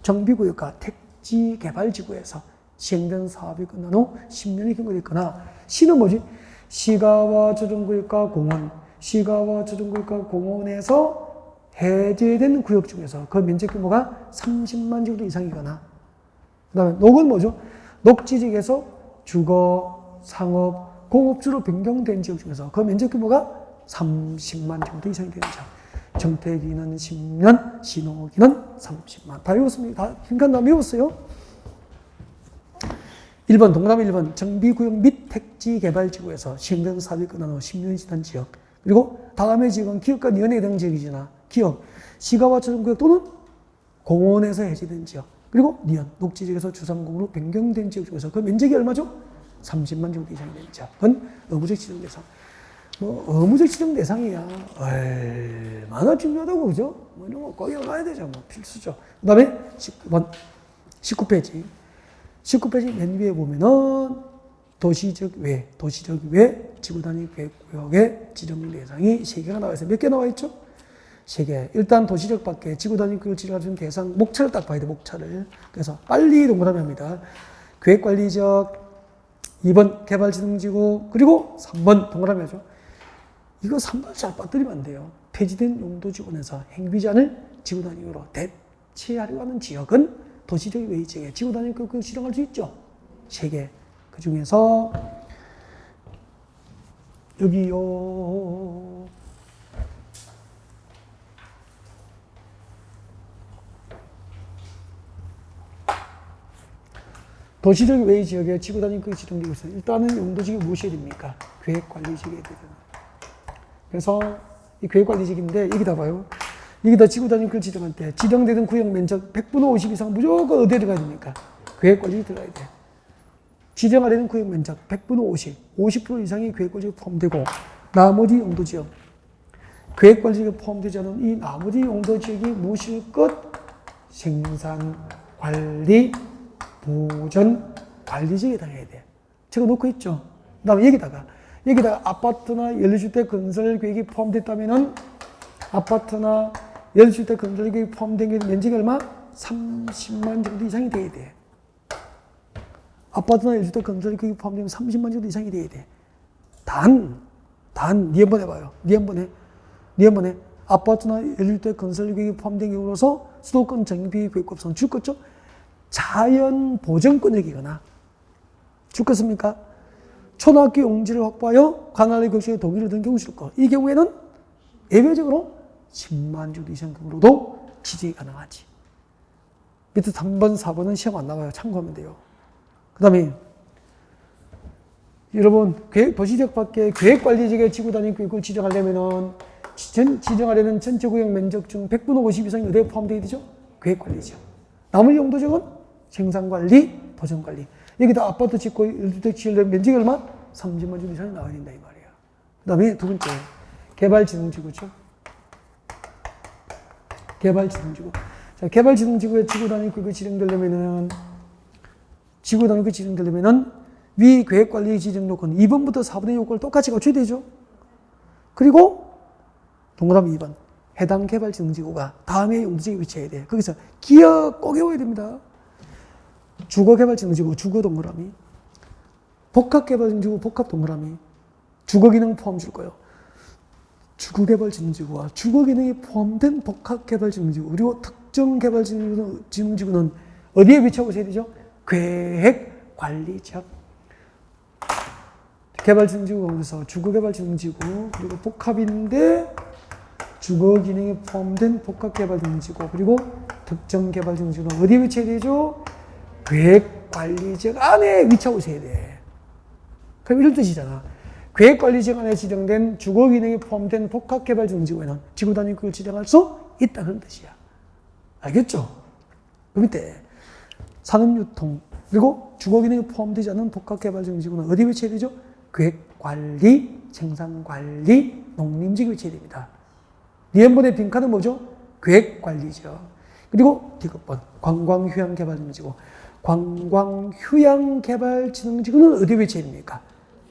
Speaker 1: 정비구역과 택지개발지구에서 시행된 사업이 끝난 후 10년이 경과됐거나 시는 뭐지? 시가와 조정구역과 공원, 시가와 조정구역과 공원에서 해제된 구역 중에서 그 면적 규모가 30만 제곱미터 이상이거나, 그 다음에 녹은 뭐죠? 녹지지역에서 주거, 상업, 공업주로 변경된 지역 중에서 그 면적 규모가 30만 제곱미터 이상이 되는 지역. 정태기는 10년, 신호기는 30만. 다 외웠습니다. 다 힘간 다 외웠어요? 1번, 동그라미 1번. 정비구역 및 택지개발지구에서 시행된 사업이 끝난 후 10년이 지난 지역. 그리고 다음의 지역은 기업과 연에 해당 지역이잖아. 기업, 시가와처럼 또는 공원에서 해제된 지역. 그리고 니은, 녹지지역에서 주상공으로 변경된 지역 중에서 그 면적이 얼마죠? 30만 제곱미터 이상이 되는 지역. 그건 의무적 지정 대상. 뭐 의무적 지정 대상이야. 얼마나 중요하다고, 그죠? 뭐 이런 거 거기 가야 되죠. 뭐 필수죠. 그 다음에 19페이지. 19페이지 맨 위에 보면은 도시적 외, 지구 단위 계획구역의 지정 대상이 3개가 나와 있어요. 몇 개 나와 있죠? 3개. 일단 도시적 밖에 지구 단위 구역을 지정할 수 있는 대상, 목차를 딱 봐야 돼, 목차를. 그래서 빨리 동그라미 합니다. 계획관리적, 2번 개발지능지구, 그리고 3번 동그라미 하죠. 이거 3번 잘 빠뜨리면 안 돼요. 폐지된 용도지구에서 행비자를 지구 단위로 대체하려고 하는 지역은 도시적 외의 지역에 지구 단위 구역을 지정할 수 있죠. 3개. 그 중에서 여기요. 도시적 외의 지역에 지구 단위 구역이 지정되고 있어요. 일단은 용도지역이 무엇이 됩니까? 계획관리지역이 되잖아요. 그래서 이 계획관리지역인데 여기다 봐요. 여기다 지구 단위 구역을 지정할 때 지정되는 구역 면적 100분의 50 이상 무조건 어디에 들어가야 됩니까? 계획관리지역에 들어가야 돼. 지정하려는 구역 면적 100분의 50, 50% 이상이 계획관리지역에 포함되고 나머지 용도지역, 계획관리지역에 포함되지 않은 이 나머지 용도지역이 무엇일 것? 생산, 관리, 보전, 관리지역에 해당해야 돼. 제가 놓고 있죠. 그 다음에 여기다가 아파트나 연립주택 건설 계획이 포함됐다면은 아파트나 연립주택 건설 계획이 포함된 게 면적이 얼마? 30만 정도 이상이 돼야 돼. 아파트나 연립주택 건설 계획이 포함되면 30만 정도 이상이 돼야 돼. 니 한번 해봐요. 니 한번 해. 아파트나 연립주택 건설 계획이 포함된 경우로서 수도권 정비 계획법상 줄 거죠? 자연 보전권역이거나 죽겠습니까? 초등학교 용지를 확보하여 관할의 교실에 동의를 든 경우 줄 거. 이 경우에는 예외적으로 10만 정도 이상 경우로도 지정이 가능하지. 밑에 3번, 4번은 시험 안 나와요. 참고하면 돼요. 그 다음에 여러분 도시적 밖에 계획관리지역의 지구 단위 구역을 지정하려면은 지정하려는 전체 구역 면적 중 100분의 50 이상이 어디에 포함되어야 되죠? 계획관리지역. 나머지 용도지역은 생산관리, 보전관리. 여기다 아파트 짓고 1주택 지으려면 면적이 얼마? 30만 정도 이상이 나와야 된다 이 말이에요. 그 다음에 두 번째, 개발지능지구죠. 개발지능지구. 자, 개발지능지구의 지구 단위 구역이 지정되려면은 위 계획관리 지정 요건 2번부터 4번의 요건을 똑같이 갖춰야 되죠. 그리고 동그라미 2번. 해당 개발지능지구가 다음에 용도지역에 위치해야 돼. 거기서 기억 꼭 외워야 됩니다. 주거개발지능지구, 주거 동그라미. 복합개발지능지구, 복합 동그라미. 주거기능 포함 줄 거예요. 주거개발지능지구와 주거기능이 포함된 복합개발지능지구, 그리고 특정개발지능지구는 어디에 위치하고 있어야 되죠? 계획관리지역. 개발지능지구 가운데서 주거개발지능지구, 그리고 복합인데 주거기능이 포함된 복합개발지능지구, 그리고 특정개발지능지구는 어디에 위치해야 되죠? 계획관리지역 안에 위치하고 있어야 돼. 그럼 이런 뜻이잖아. 계획관리지역 안에 지정된 주거기능이 포함된 복합개발지능지구에는 지구 단위 구역을 지정할 수 있다 그런 뜻이야. 알겠죠? 그 밑에 산업유통 그리고 주거기능이 포함되지 않은 복합개발지능지구는 어디에 위치해야 되죠? 계획관리, 생산관리, 농림지역에 위치해야 됩니다. 니은번의 빈칸은 뭐죠? 계획관리죠. 그리고 디귿번 관광휴양개발지능지구. 관광휴양개발지능지구는 어디에 위치해야 됩니까?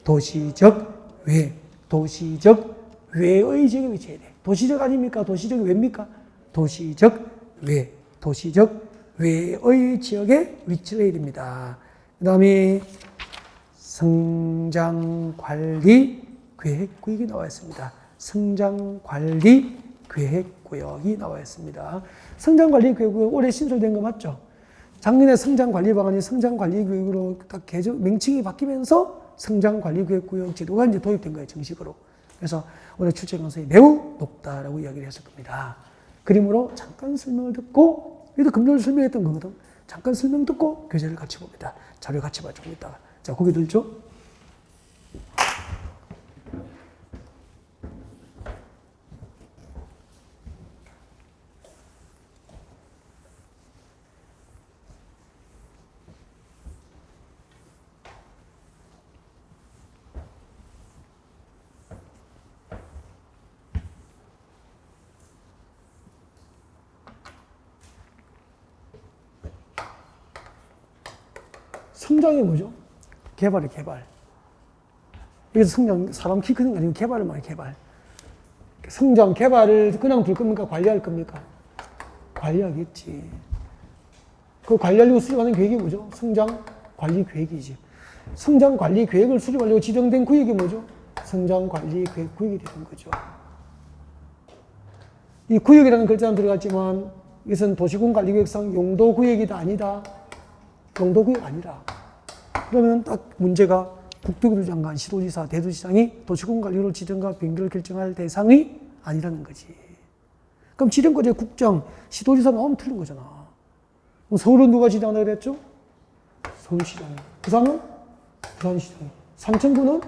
Speaker 1: 도시적 외, 도시적 외의 지역에 위치해야 돼. 도시적 아닙니까? 도시적 외입니까? 도시적 외, 도시적 외의 지역에 위치를 해야 됩니다. 그 다음에 성장관리 계획구역이 나와 있습니다. 성장관리 계획구역이 나와 있습니다. 성장관리계획구역 올해 신설된 거 맞죠? 작년에 성장관리 방안이 성장관리계획으로 딱 명칭이 바뀌면서 성장관리계획구역 제도가 이제 도입된 거예요, 정식으로. 그래서 올해 출제 가능성이 매우 높다라고 이야기를 했을 겁니다. 그림으로 잠깐 설명을 듣고, 이것도 금요일 설명했던 거거든. 잠깐 설명 듣고 교재를 같이 봅니다. 자료 같이 봐, 조금 있다가. 자, 고개 들죠? 성장이 뭐죠? 개발이 개발. 여기서 성장, 사람 키 크는 게 아니고 개발을 말해, 개발. 성장, 개발을 그냥 둘 겁니까? 관리할 겁니까? 관리하겠지. 그 관리하려고 수립하는 계획이 뭐죠? 성장 관리 계획이지. 성장 관리 계획을 수립하려고 지정된 구역이 뭐죠? 성장 관리 계획 구역이 되는 거죠. 이 구역이라는 글자는 들어갔지만 이것은 도시군 관리계획상 용도 구역이다, 아니다? 용도 구역 아니라. 그러면 딱 문제가 국토교통부 장관, 시도지사, 대도시장이 도시군 관리로 지정과 변경을 결정할 대상이 아니라는 거지. 그럼 지정권의 국장, 시도지사 나오면 틀린 거잖아. 그럼 서울은 누가 지정한다고 그랬죠? 서울시장이. 부산은? 부산시장이. 삼천구는?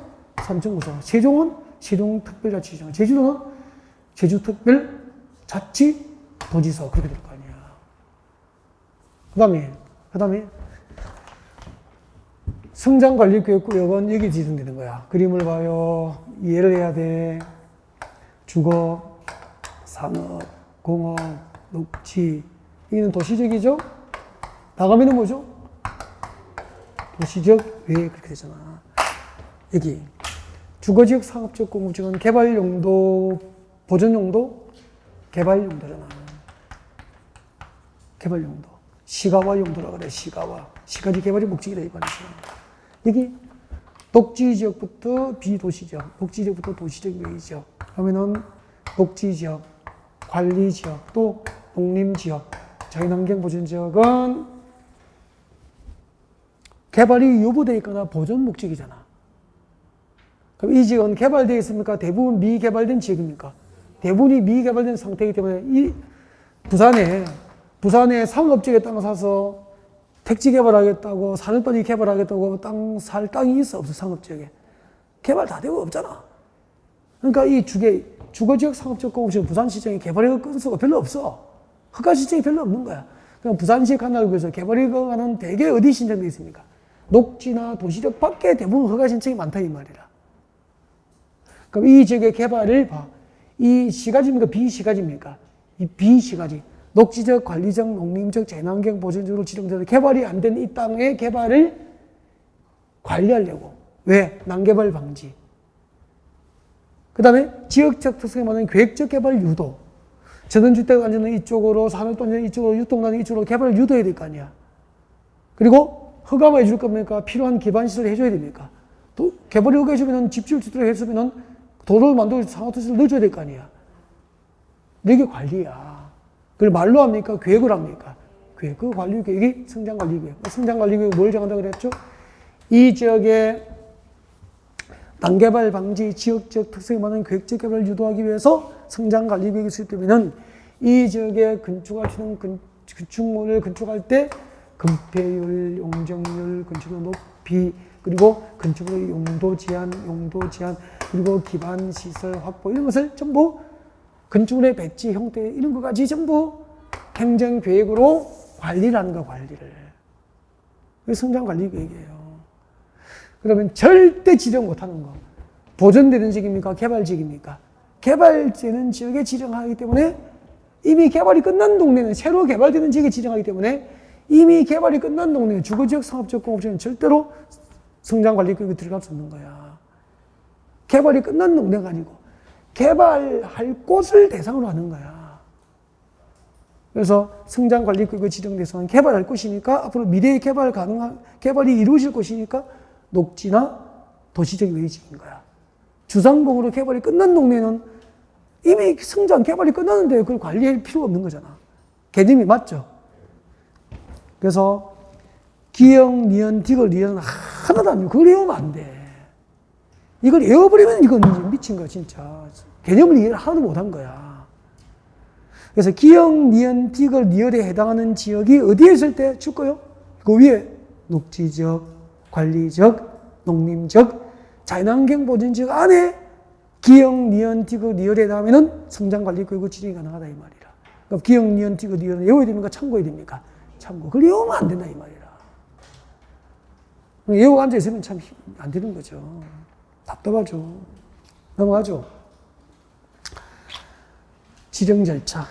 Speaker 1: 삼천구청. 세종은? 세종특별자치시장. 제주도는? 제주특별자치도지사. 그렇게 될 거 아니야. 그 다음에 성장관리계획구역은 여기 지정되는 거야. 그림을 봐요. 이해를 해야 돼. 주거, 산업, 공업, 녹지. 여기는 도시적이죠? 나가면은 뭐죠? 도시적 외 그렇게 되잖아. 여기 주거지역, 상업지역, 공업지역은 개발용도, 보전용도, 개발용도잖아. 개발용도. 시가와 용도라 그래, 시가와. 시가지 개발이 목적이다, 이 말이죠. 여기 녹지지역부터 비도시지역, 녹지지역부터 도시적 외지역, 그러면은 녹지지역, 관리지역, 또 농림지역, 자연환경보전지역은 개발이 유보되어 있거나 보존 목적이잖아. 그럼 이 지역은 개발되어 있습니까? 대부분 미개발된 지역입니까? 대부분이 미개발된 상태이기 때문에 이 부산에 상업지역에 땅을 사서 택지 개발하겠다고, 산업단지 개발하겠다고 땅 살 땅이 있어, 없어, 상업지역에. 개발 다 되고 없잖아. 그러니까 이 주거지역, 상업지역, 공업지역, 부산시장에 개발의 건수가 별로 없어. 허가신청이 별로 없는 거야. 그냥 부산시 관할구에서 위해서 개발의 허가는 대개 어디 신청되어 있습니까? 녹지나 도시적 밖에 대부분 허가신청이 많다, 이 말이라. 그럼 이 지역의 개발을 봐. 이 시가지입니까? 비시가지입니까? 이 비시가지. 녹지적, 관리적, 농림적, 재난환경 보전적으로 지정돼서 개발이 안 된 이 땅의 개발을 관리하려고. 왜? 난개발 방지. 그 다음에 지역적 특성에 맞는 계획적 개발 유도. 전원주택 안전은 이쪽으로, 산업도 안전은 이쪽으로, 유통단은 이쪽으로 개발을 유도해야 될 거 아니야. 그리고 허가만 해줄 겁니까? 필요한 기반시설을 해줘야 됩니까? 또 개발이 허가해주면 집지를 제대로 해주면 도로를 만들고 상업도시를 넣어줘야 될 거 아니야. 이게 관리야. 그걸 말로 합니까? 계획을 합니까? 계획. 그 관리 계획이 성장관리계획. 성장관리계획 뭘 정한다고 그랬죠? 이 지역의 난개발 방지, 지역적 특성에 맞는 계획적 개발을 유도하기 위해서 성장관리계획이 수립되면은 이 지역에 건축할 수 있는 건축물을 건축할 때 건폐율, 용적률, 건축물 높이, 그리고 건축물의 용도 제한, 그리고 기반 시설 확보 이런 것을 전부 건축물의 배치, 형태 이런 것까지 전부 행정계획으로 관리를 하는 거야, 관리를. 그게 성장관리계획이에요. 그러면 절대 지정 못하는 거. 보존되는 지역입니까? 개발지역입니까? 개발되는 지역에 지정하기 때문에 이미 개발이 끝난 동네는 새로 개발되는 지역에 지정하기 때문에 이미 개발이 끝난 동네, 주거지역, 상업지역, 공업지역은 절대로 성장관리계획에 들어갈 수 없는 거야. 개발이 끝난 동네가 아니고 개발할 곳을 대상으로 하는 거야. 그래서 성장관리계획에 지정돼서는 개발할 곳이니까 앞으로 미래에 개발이 이루어질 곳이니까 녹지나 도시적 외지인 거야. 주상공으로 개발이 끝난 동네는 이미 성장 개발이 끝났는데 그걸 관리할 필요가 없는 거잖아. 개념이 맞죠? 그래서 기역, 니은, 디귿, 리은 하나도 안 돼. 그걸 외우면 안 돼. 이걸 외워버리면 이건 미친 거야, 진짜. 개념을 이해를 하나도 못한 거야. 그래서 기역, 니은, 디귿, 리을에 해당하는 지역이 어디에 있을 때 줄 거요? 그 위에 녹지적, 관리적, 농림적, 자연환경 보존지역 안에 기역, 니은, 디귿, 리을에 해당하면 성장관리구역을 지정이 가능하다 이 말이라. 그럼 기역, 니은, 디귿, 리을은 외워야 됩니까? 참고해야 됩니까? 참고. 그걸 외우면 안 된다 이 말이라. 외우고 앉아있으면 참 안 되는 거죠. 답답하죠. 넘어가죠. 지정 절차.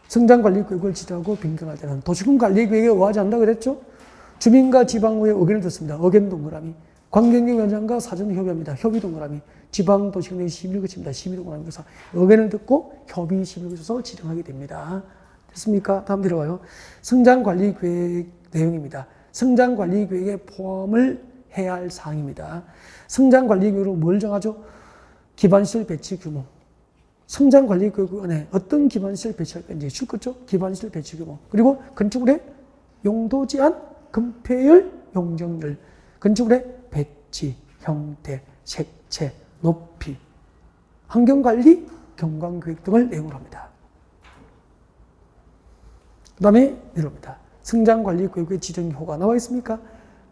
Speaker 1: 성장관리구역을 지정하고 변경할 때는 도시군관리계획에 의하지 않는다 그랬죠? 주민과 지방의회 의견을 듣습니다. 의견 동그라미. 관경위원장과 사전 협의합니다. 협의 동그라미. 지방도시군의 심의를 거칩니다. 심의 동그라미. 그래서 의견을 듣고 협의 심의를 거쳐서 지정하게 됩니다. 됐습니까? 다음 들어봐요. 성장관리계획 내용입니다. 성장관리계획에 포함을 해야 할 사항입니다. 성장관리계획으로 뭘 정하죠? 기반시설 배치 규모. 성장관리계획 안에 어떤 기반시설 배치할 건지 줄 거죠? 기반시설 배치 규모. 그리고 건축물의 용도 제한, 건폐율, 용적률. 건축물의 배치, 형태, 색채, 높이, 환경관리, 경관계획 등을 내용으로 합니다. 그 다음에 내려옵니다. 성장관리구역의 지정효가 나와 있습니까?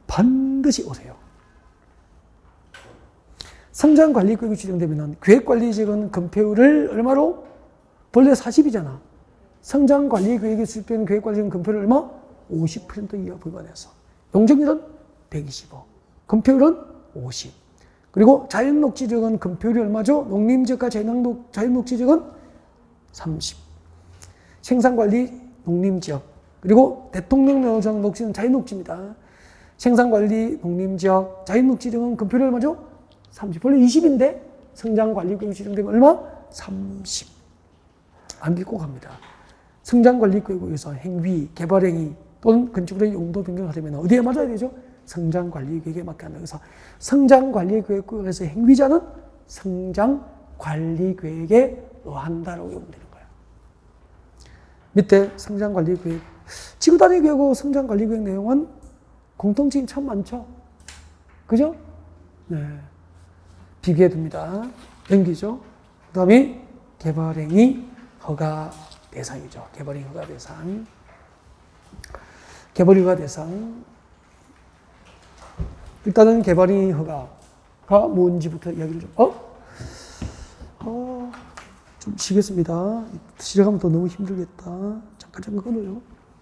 Speaker 1: 반드시 오세요. 성장관리구역이 지정되면 계획관리지역은 건폐율을 얼마로? 본래 40이잖아. 성장관리구역이 수립된 계획관리지역은 건폐율 얼마? 50% 이하 불과해서. 용적률은 125. 건폐율은 50. 그리고 자연녹지지역은 건폐율이 얼마죠? 농림지역과 자연녹지지역은 30. 생산관리 농림지역. 그리고 대통령령장 녹지는 자연녹지입니다. 생산관리 농림지역, 자연녹지지역은 건폐율이 얼마죠? 30. 원래 20인데 성장관리구역이 지정되면 얼마? 30. 암기 꼭 합니다. 성장관리구역에서 행위, 개발행위 또는 건축물의 용도 변경을 하려면 어디에 맞아야 되죠? 성장관리구역에 맞게 한다. 그래서 성장관리구역에서 행위자는 성장관리구역에 의한다라고 외우면 되는 거예요. 밑에 성장관리구역, 지구단위계획하고 성장관리구역 내용은 공통점이 참 많죠? 그죠? 네. 비교해 둡니다. 연기죠. 그 다음에 개발행위 허가 대상이죠. 개발행위 허가 대상. 개발행위 허가 대상. 일단은 개발행위 허가가 뭔지부터 이야기를 좀, 좀 쉬겠습니다. 시작하면 또 너무 힘들겠다. 잠깐 끊어요.